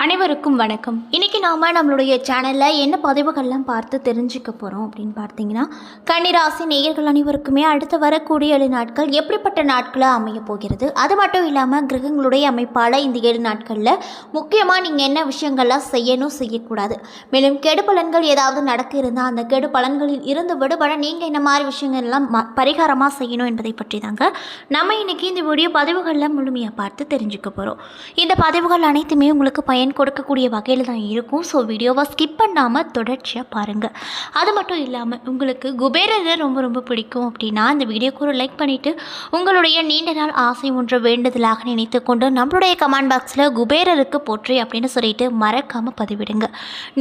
அனைவருக்கும் வணக்கம். இன்றைக்கி நாம் நம்மளுடைய சேனலில் என்ன பதிவுகள்லாம் பார்த்து தெரிஞ்சுக்க போகிறோம் அப்படின்னு பார்த்தீங்கன்னா, கன்னிராசி நேயர்கள் அனைவருக்குமே அடுத்து வரக்கூடிய 7 நாட்கள் எப்படிப்பட்ட நாட்களாக அமைய போகிறது, அது மட்டும் இல்லாமல் கிரகங்களுடைய அமைப்பால் இந்த 7 நாட்களில் முக்கியமாக நீங்கள் என்ன விஷயங்கள்லாம் செய்யணும் செய்யக்கூடாது, மேலும் கெடு பலன்கள் ஏதாவது நடக்க இருந்தால் அந்த கெடு பலன்களில் இருந்து விடுபட நீங்கள் என்ன மாதிரி விஷயங்கள்லாம் பரிகாரமாக செய்யணும் என்பதை பற்றி தாங்க நம்ம இன்றைக்கி இந்த வீடியோ பதிவுகளில் முழுமையாக பார்த்து தெரிஞ்சுக்க போகிறோம். இந்த பதிவுகள் அனைத்துமே உங்களுக்கு பயன் கொடுக்கக்கூடிய வகையில் தான் இருக்கும். ஸோ வீடியோவை ஸ்கிப் பண்ணாமல் தொடர்ச்சியாக பாருங்கள். அது மட்டும் இல்லாமல் உங்களுக்கு குபேரரை ரொம்ப பிடிக்கும் அப்படின்னா இந்த வீடியோக்கு ஒரு லைக் பண்ணிவிட்டு உங்களுடைய நீண்ட நாள் ஆசை ஒன்று வேண்டுதலாக நினைத்து கொண்டு நம்மளுடைய கமெண்ட் பாக்ஸில் குபேரருக்கு போற்றி அப்படின்னு சொல்லிட்டு மறக்காமல் பதிவிடுங்க.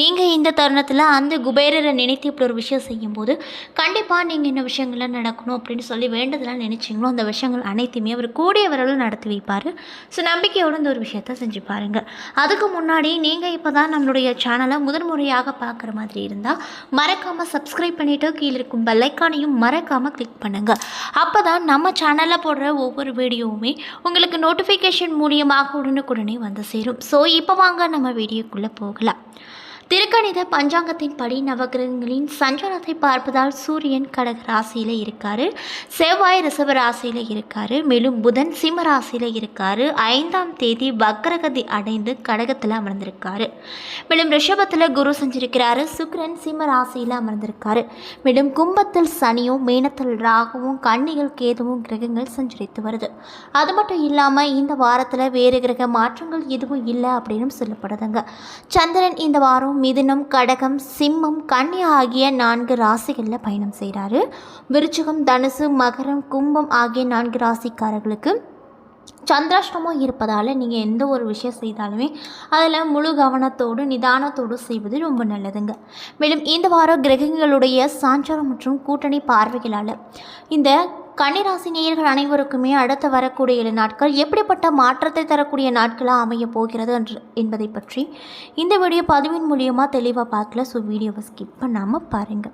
நீங்கள் இந்த தருணத்தில் அந்த குபேரரை நினைத்து இப்படி ஒரு விஷயம் செய்யும்போது கண்டிப்பாக நீங்கள் என்ன விஷயங்கள்லாம் நடக்கணும் அப்படின்னு சொல்லி வேண்டுதலாக நினைச்சிங்களோ அந்த விஷயங்கள் அனைத்துமே அவர் கூடிய வரலும் நடத்தி வைப்பார். ஸோ நம்பிக்கையோடு இந்த ஒரு விஷயத்தை செஞ்சு பாருங்கள். அதுக்கு முன்னாடி நீங்கள் இப்போ தான் நம்மளுடைய சேனலை முதன்முறையாக பார்க்குற மாதிரி இருந்தால் மறக்காமல் சப்ஸ்கிரைப் பண்ணிவிட்டு கீழே இருக்கும் பெல்லைக்கானையும் மறக்காமல் கிளிக் பண்ணுங்கள். அப்போ தான் நம்ம சேனலில் போடுற ஒவ்வொரு வீடியோவுமே உங்களுக்கு நோட்டிஃபிகேஷன் மூலியமாக உடனுக்குடனே வந்து சேரும். ஸோ இப்போ வாங்க நம்ம வீடியோக்குள்ளே போகலாம். திருக்கணித பஞ்சாங்கத்தின் படி நவகிரகங்களின் சஞ்சாரத்தை பார்ப்பதால் சூரியன் கடக ராசியில் இருக்கார், செவ்வாய் ரிஷப ராசியில் இருக்கார், மேலும் புதன் சிம்ம ராசியில் இருக்கார். 5ஆம் தேதி வக்ரகதி அடைந்து கடகத்தில் அமர்ந்திருக்காரு. மேலும் ரிஷபத்தில் குரு செஞ்சிருக்கிறாரு, சுக்கிரன் சிம்ம ராசியில் அமர்ந்திருக்காரு. மேலும் கும்பத்தில் சனியும் மீனத்தில் ராகுவும் கன்னிகள் கேதுவும் கிரகங்கள் சஞ்சரித்து வருது. அது மட்டும் இல்லாமல் இந்த வாரத்தில் வேறு கிரக மாற்றங்கள் எதுவும் இல்லை அப்படின்னு சொல்லப்படுதுங்க. சந்திரன் இந்த வாரம் மிதுனம், கடகம், சிம்மம், கன்னி ஆகிய 4 ராசிகளில் பயணம் செய்கிறாரு. விருச்சிகம், தனுசு, மகரம், கும்பம் ஆகிய 4 ராசிக்காரர்களுக்கு சந்திராஷ்டமம் இருப்பதால் நீங்கள் எந்த ஒரு விஷயம் செய்தாலுமே அதில் முழு கவனத்தோடு நிதானத்தோடு செய்வது ரொம்ப நல்லதுங்க. மேலும் இந்த வாரம் கிரகங்களுடைய சாஞ்சாரம் மற்றும் கூட்டணி பார்வைகளால் இந்த கன்னிராசி நேயர்கள் அனைவருக்குமே அடுத்து வரக்கூடிய 7 நாட்கள் எப்படிப்பட்ட மாற்றத்தை தரக்கூடிய நாட்களாக அமைய போகிறது என்பதை பற்றி இந்த வீடியோ பதிவின் மூலியமாக தெளிவாக பார்க்கல. ஸோ வீடியோவை ஸ்கிப் பண்ணாமல் பாருங்கள்.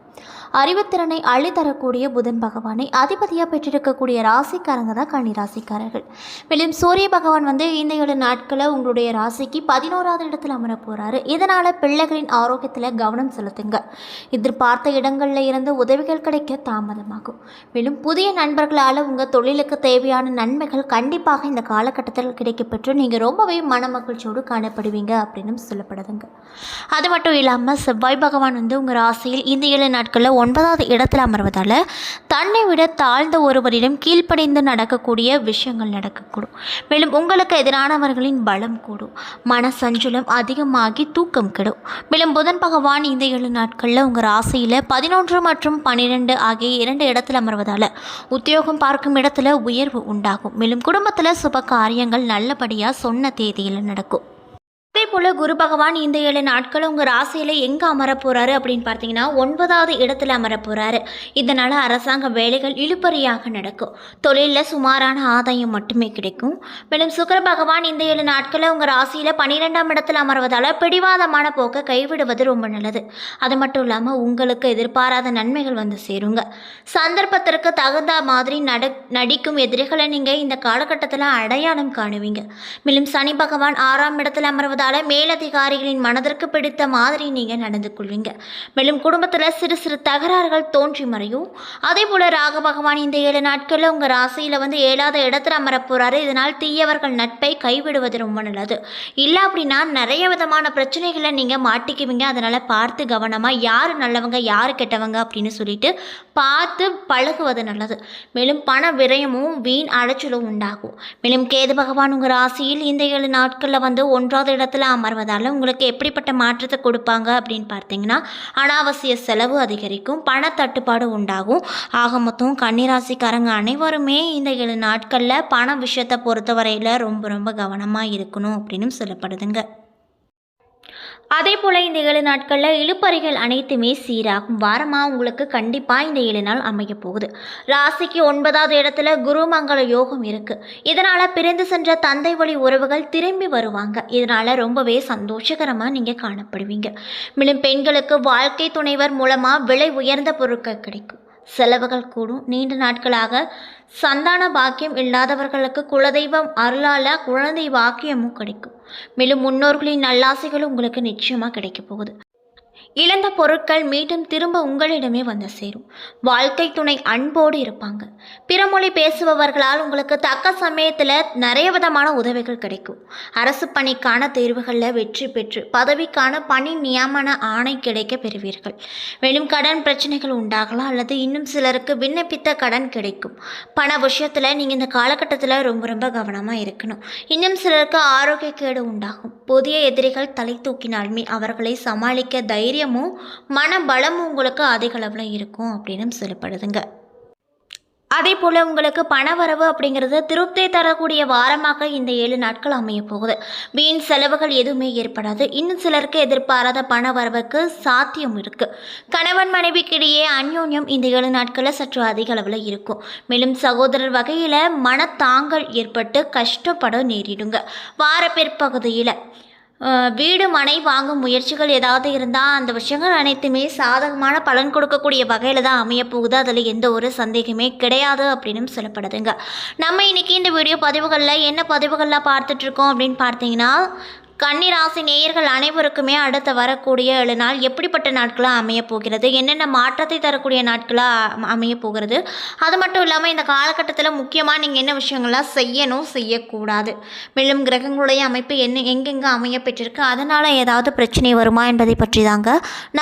அறிவுத்திறனை அள்ளித்தரக்கூடிய புதன் பகவானை அதிபதியாக பெற்றிருக்கக்கூடிய ராசிக்காரங்க தான் கன்னிராசிக்காரர்கள். மேலும் சூரிய பகவான் இந்த 7 நாட்களை உங்களுடைய ராசிக்கு 11ஆவது இடத்தில் அமர போகிறாரு. இதனால் பிள்ளைகளின் ஆரோக்கியத்தில் கவனம் செலுத்துங்க. எதிர்பார்த்த இடங்களில் இருந்து உதவிகள் கிடைக்க தாமதமாகும். மேலும் புதிய நண்பர்களால் உங்கள் தொழிலுக்கு தேவையான நன்மைகள் கண்டிப்பாக இந்த காலகட்டத்தில் கிடைக்கப்பெற்று நீங்கள் ரொம்பவே மன மகிழ்ச்சியோடு காணப்படுவீங்க அப்படின்னு சொல்லப்படுதுங்க. அது மட்டும் இல்லாமல் செவ்வாய் பகவான் உங்கள் ராசியில் இந்த 7 நாட்களில் 9ஆவது இடத்தில் அமர்வதால் தன்னை விட தாழ்ந்த ஒருவரிடம் கீழ்ப்படைந்து நடக்கக்கூடிய விஷயங்கள் நடக்கக்கூடும். மேலும் உங்களுக்கு எதிரானவர்களின் பலம் கூடும், மன சஞ்சலம் அதிகமாகி தூக்கம் கெடும். மேலும் புதன் பகவான் இந்த 7 நாட்களில் உங்கள் ராசியில் 11 மற்றும் 12 ஆகிய 2 இடத்தில் அமர்வதால் உத்தியோகம் பார்க்கும் இடத்துல உயர்வு உண்டாகும். மேலும் குடும்பத்தில் சுப காரியங்கள் நல்லபடியாக சொன்ன தேதியில் நடக்கும். அதே போல் குரு பகவான் இந்த 7 நாட்கள் உங்கள் ராசியில் எங்கே அமர போகிறாரு அப்படின்னு பார்த்தீங்கன்னா 9ஆவது இடத்துல அமர போகிறாரு. இதனால் அரசாங்க வேலைகள் இழுபறியாக நடக்கும். தொழிலில் சுமாரான ஆதாயம் மட்டுமே கிடைக்கும். மேலும் சுக்கிர பகவான் இந்த 7 நாட்களில் உங்கள் ராசியில் 12ஆம் இடத்தில் அமர்வதால் பிடிவாதமான போக்கை கைவிடுவது ரொம்ப நல்லது. அது மட்டும் இல்லாமல் உங்களுக்கு எதிர்பாராத நன்மைகள் சேருங்க. சந்தர்ப்பத்திற்கு தகுந்த மாதிரி நடிக்கும் எதிரிகளை நீங்கள் இந்த காலகட்டத்தில் அடையாளம் காணுவீங்க. மேலும் சனி பகவான் 6ஆம் இடத்தில் அமர்வதால் மேலதிகாரிகளின் மனதிற்கு பிடித்த மாதிரி நீங்கள் நடந்து கொள்வீங்க. மேலும் குடும்பத்தில் சிறு தகராறுகள் தோன்றி மறையும். அதே போல் ராகு பகவான் இந்த 7 நாட்களில் உங்கள் ராசியில் 7ஆவது இடத்துல அமர போகிறாரு. இதனால் தீயவர்கள் நட்பை கைவிடுவது ரொம்ப நல்லது. இல்லை அப்படின்னா நிறைய விதமான பிரச்சனைகளை நீங்கள் மாட்டிக்குவீங்க. அதனால் பார்த்து கவனமாக யார் நல்லவங்க யார் கெட்டவங்க அப்படின்னு சொல்லிட்டு பார்த்து பழகுவது நல்லது. மேலும் பண விரயமும் வீண் அலைச்சலும் உண்டாகும். மேலும் கேது பகவான் உங்கள் ராசியில் இந்த 7 நாட்களில் 1ஆவது இடத்துல அமர்வதால் உங்களுக்கு எப்படிப்பட்ட மாற்றத்தை கொடுப்பாங்க அப்படின்னு பார்த்தீங்கன்னா அனாவசிய செலவு அதிகரிக்கும், பண தட்டுப்பாடு உண்டாகும். ஆக மொத்தம் கன்னிராசிக்காரங்க அனைவருமே இந்த 7 நாட்களில் பண விஷயத்தை பொறுத்தவரையில் ரொம்ப கவனமாக இருக்கணும் அப்படின்னு சொல்லப்படுதுங்க. அதே போல் இந்த 7 நாட்களில் இழுப்பறிகள் அனைத்துமே சீராகும் வாரமாக உங்களுக்கு கண்டிப்பாக இந்த 7 நாள் அமைய போகுது. ராசிக்கு 9ஆவது இடத்துல குருமங்கள யோகம் இருக்குது. இதனால் பிரிந்து சென்ற தந்தை வழி உறவுகள் திரும்பி வருவாங்க. இதனால் ரொம்பவே சந்தோஷகரமாக நீங்கள் காணப்படுவீங்க. மேலும் பெண்களுக்கு வாழ்க்கை துணைவர் மூலமாக விலை உயர்ந்த பொருட்கள் கிடைக்கும். செலவுகள் கூடும். நீண்ட நாட்களாக சந்தான பாக்கியம் இல்லாதவர்களுக்கு குலதெய்வம் அருளால் குழந்தை பாக்கியமும் கிடைக்கும். மேலும் முன்னோர்களின் நல்லாசைகள் உங்களுக்கு நிச்சயமாக கிடைக்க போகுது. இழந்த பொருட்கள் மீண்டும் திரும்ப உங்களிடமே வந்து சேரும். வாழ்க்கை துணை அன்போடு இருப்பாங்க. பிற மொழி பேசுபவர்களால் உங்களுக்கு தக்க சமயத்தில் நிறைய விதமான உதவிகள் கிடைக்கும். அரசு பணிக்கான தேர்வுகளில் வெற்றி பெற்று பதவிக்கான பணி நியமன ஆணை கிடைக்க பெறுவீர்கள். மேலும் கடன் பிரச்சனைகள் உண்டாகலாம் அல்லது இன்னும் சிலருக்கு விண்ணப்பித்த கடன் கிடைக்கும். பண விஷயத்தில் நீங்கள் இந்த காலகட்டத்தில் ரொம்ப கவனமாக இருக்கணும். இன்னும் சிலருக்கு ஆரோக்கிய கேடு உண்டாகும். புதிய எதிரிகள் தலை தூக்கினாலுமே அவர்களை சமாளிக்க தைரியமும் மனபலமும் உங்களுக்கு அதிக அளவில் இருக்கும் அப்படின்னு சொல்லப்படுதுங்க. அதே போல் உங்களுக்கு பணவரவு அப்படிங்கிறது திருப்தி தரக்கூடிய வாரமாக இந்த 7 நாட்கள் அமைய போகுது. வீண் செலவுகள் எதுவுமே ஏற்படாது. இன்னும் சிலருக்கு எதிர்பாராத பணவரவுக்கு சாத்தியம் இருக்குது. கணவன் மனைவிக்கிடையே அந்யோன்யம் இந்த 7 நாட்களில் சற்று அதிக அளவில் இருக்கும். மேலும் சகோதரர் வகையில் மனத்தாங்கல் ஏற்பட்டு கஷ்டப்பட நேரிடுங்க. வார பிற்பகுதியில் வீடு மனை வாங்கும் முயற்சிகள் ஏதாவது இருந்தால் அந்த விஷயங்கள் அனைத்துமே சாதகமான பலன் கொடுக்கக்கூடிய வகையில் தான் அமையப்போகுது. அதில் எந்த ஒரு சந்தேகமே கிடையாது அப்படின்னு சொல்லப்படுதுங்க. நம்ம இன்றைக்கி இந்த வீடியோ பதிவுகளில் என்ன பதிவுகள்லாம் பார்த்துட்ருக்கோம் அப்படின்னு பார்த்தீங்கன்னா, கன்னிராசி நேயர்கள் அனைவருக்குமே அடுத்து வரக்கூடிய 7 நாள் எப்படிப்பட்ட நாட்களாக அமைய போகிறது, என்னென்ன மாற்றத்தை தரக்கூடிய நாட்களாக அமைய போகிறது, அது மட்டும் இல்லாமல் இந்த காலகட்டத்தில் முக்கியமாக நீங்கள் என்ன விஷயங்கள்லாம் செய்யணும் செய்யக்கூடாது, மேலும் கிரகங்களுடைய அமைப்பு எங்கெங்கே அமைய பெற்றிருக்கு, அதனால் ஏதாவது பிரச்சனை வருமா என்பதை பற்றி தாங்க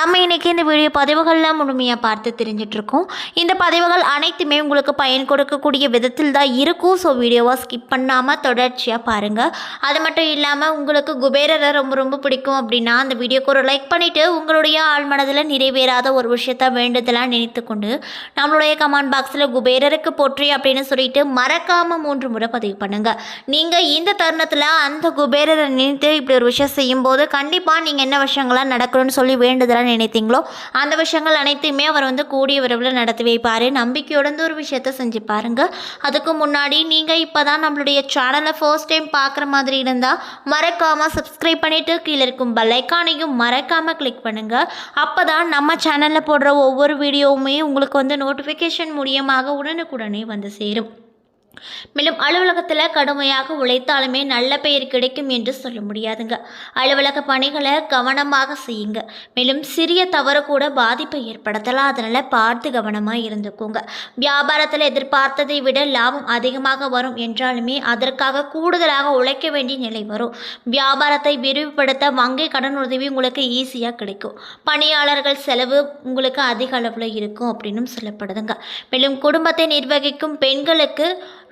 நம்ம இன்றைக்கி இந்த வீடியோ பதிவுகளில் முழுமையாக பார்த்து தெரிஞ்சிட்ருக்கோம். இந்த பதிவுகள் அனைத்துமே உங்களுக்கு பயன் கொடுக்கக்கூடிய விதத்தில் தான் இருக்கும். ஸோ வீடியோவை ஸ்கிப் பண்ணாமல் தொடர்ச்சியாக பாருங்கள். அது மட்டும் இல்லாமல் உங்களுக்கு குபேரரை ரொம்ப பிடிக்கும் அப்படின்னா அந்த வீடியோக்கு ஒரு லைக் பண்ணிவிட்டு உங்களுடைய ஆழ்மனதில் நிறைவேறாத ஒரு விஷயத்த வேண்டுதலாக நினைத்து கொண்டு நம்மளுடைய கமெண்ட் பாக்ஸில் குபேரருக்கு போற்றி அப்படின்னு சொல்லிட்டு மறக்காமல் 3 முறை பதிவு பண்ணுங்கள். நீங்கள் இந்த தருணத்தில் அந்த குபேரரை நினைத்து இப்படி ஒரு விஷயம் செய்யும்போது கண்டிப்பாக நீங்கள் என்ன விஷயங்கள்லாம் நடக்கணும்னு சொல்லி வேண்டுதலாக நினைத்தீங்களோ அந்த விஷயங்கள் அனைத்தையுமே அவர் கூடிய விரைவில் நடத்தி வைப்பார். நம்பிக்கையோட ஒரு விஷயத்த செஞ்சு பாருங்கள். அதுக்கு முன்னாடி நீங்கள் இப்போ தான் நம்மளுடைய சேனலை ஃபர்ஸ்ட் டைம் பார்க்குற மாதிரி இருந்தால் மறக்காமல் சப்ஸ்கிரைப் பண்ணிவிட்டு கீழே இருக்கும் பெல் ஐக்கானையும் மறக்காமல் கிளிக் பண்ணுங்கள். அப்போ தான் நம்ம சேனலில் போடுற ஒவ்வொரு வீடியோவுமே உங்களுக்கு நோட்டிஃபிகேஷன் மூலியமாக உடனுக்குடனே வந்து சேரும். மேலும் அலுவலகத்தில் கடுமையாக உழைத்தாலுமே நல்ல பெயர் கிடைக்கும் என்று சொல்ல முடியாதுங்க. அலுவலக பணிகளை கவனமாக செய்யுங்க. மேலும் சிறிய தவறு கூட பாதிப்பை ஏற்படுத்தலாம். அதனால் பார்த்து கவனமாக இருந்துக்கோங்க. வியாபாரத்தில் எதிர்பார்த்ததை விட லாபம் அதிகமாக வரும் என்றாலுமே அதற்காக கூடுதலாக உழைக்க வேண்டிய நிலை வரும். வியாபாரத்தை விரிவுபடுத்த வங்கி கடன் உதவி உங்களுக்கு ஈஸியாக கிடைக்கும். பணியாளர்கள் செலவு உங்களுக்கு அதிக அளவில் இருக்கும் அப்படின்னு சொல்லப்படுதுங்க. மேலும் குடும்பத்தை நிர்வகிக்கும் பெண்களுக்கு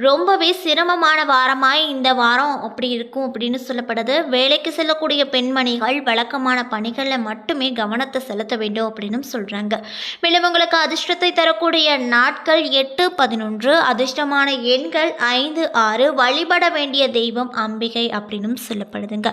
ரொம்பவே சிரமமான வாரமாய் இந்த வாரம் அப்படி இருக்கும் அப்படின்னு சொல்லப்படுது. வேலைக்கு செல்லக்கூடிய பெண்மணிகள் வழக்கமான பணிகளில் மட்டுமே கவனத்தை செலுத்த வேண்டும் அப்படின்னு சொல்கிறாங்க. மேலும் உங்களுக்கு அதிர்ஷ்டத்தை தரக்கூடிய நாட்கள் 8, 11, அதிர்ஷ்டமான எண்கள் 5, 6, வழிபட வேண்டிய தெய்வம் அம்பிகை அப்படின்னு சொல்லப்படுதுங்க.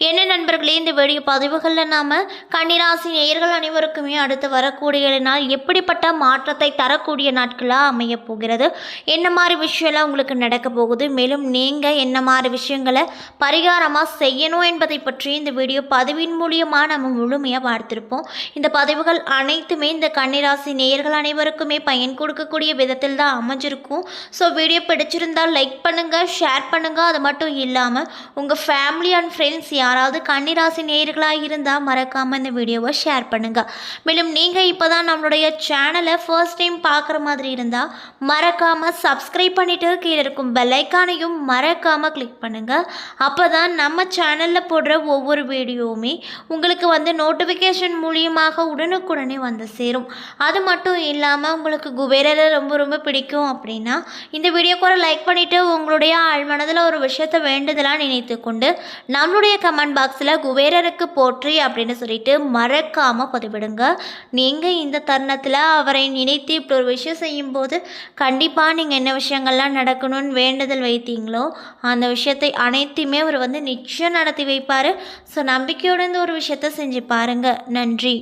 என்ன நண்பர்களே, இந்த வீடியோ பதிவுகளில் நாம் கன்னிராசி நேயர்கள் அனைவருக்குமே அடுத்து வரக்கூடிய நாள் எப்படிப்பட்ட மாற்றத்தை தரக்கூடிய நாட்களாக அமைய போகிறது, என்ன மாதிரி விஷயம்லாம் உங்களுக்கு நடக்க போகுது, மேலும் நீங்கள் என்ன மாதிரி விஷயங்களை பரிகாரமாக செய்யணும் என்பதை பற்றி இந்த வீடியோ பதிவின் மூலியமாக நம்ம முழுமையாக பார்த்துருப்போம். இந்த பதிவுகள் அனைத்துமே இந்த கன்னிராசி நேயர்கள் அனைவருக்குமே பயன் கொடுக்கக்கூடிய விதத்தில் தான் அமைஞ்சிருக்கும். ஸோ வீடியோ பிடிச்சிருந்தால் லைக் பண்ணுங்கள், ஷேர் பண்ணுங்கள். அது மட்டும் இல்லாமல் உங்கள் ஃபேமிலி அண்ட் ஃப்ரெண்ட்ஸ் யாராவது கன்னிராசி நேயர்களாக இருந்தால் மறக்காமல் இந்த வீடியோவை ஷேர் பண்ணுங்கள். மேலும் நீங்கள் இப்போ தான் நம்மளுடைய சேனலை ஃபர்ஸ்ட் டைம் பார்க்குற மாதிரி இருந்தால் மறக்காமல் சப்ஸ்கிரைப் பண்ணிவிட்டு கீழே இருக்கும் பெல் ஐக்கானையும் மறக்காமல் கிளிக் பண்ணுங்கள். அப்போ தான் நம்ம சேனலில் போடுற ஒவ்வொரு வீடியோவுமே உங்களுக்கு நோட்டிஃபிகேஷன் மூலியமாக உடனுக்குடனே வந்து சேரும். அது மட்டும் இல்லாமல் உங்களுக்கு குபேரரை ரொம்ப பிடிக்கும் அப்படின்னா இந்த வீடியோக்கு ஒரு லைக் பண்ணிவிட்டு உங்களுடைய ஆழ்மனதில் ஒரு விஷயத்தை வேண்டுதலாக நினைத்து கொண்டு நம்மளுடைய கமெண்ட் பாக்ஸில் குபேரருக்கு போற்றி அப்படின்னு சொல்லிட்டு மறக்காமல் பதிவிடுங்க. நீங்கள் இந்த தருணத்தில் அவரை நினைத்து இப்படி ஒரு விஷயம் செய்யும்போது கண்டிப்பாக நீங்கள் என்ன விஷயங்கள்லாம் நடக்கணும்னு வேண்டுதல் வைத்தீங்களோ அந்த விஷயத்தை அனைத்தையுமே அவர் நிச்சயம் நடத்தி வைப்பார். ஸோ நம்பிக்கையோடு இந்த ஒரு விஷயத்தை செஞ்சு பாருங்கள். நன்றி.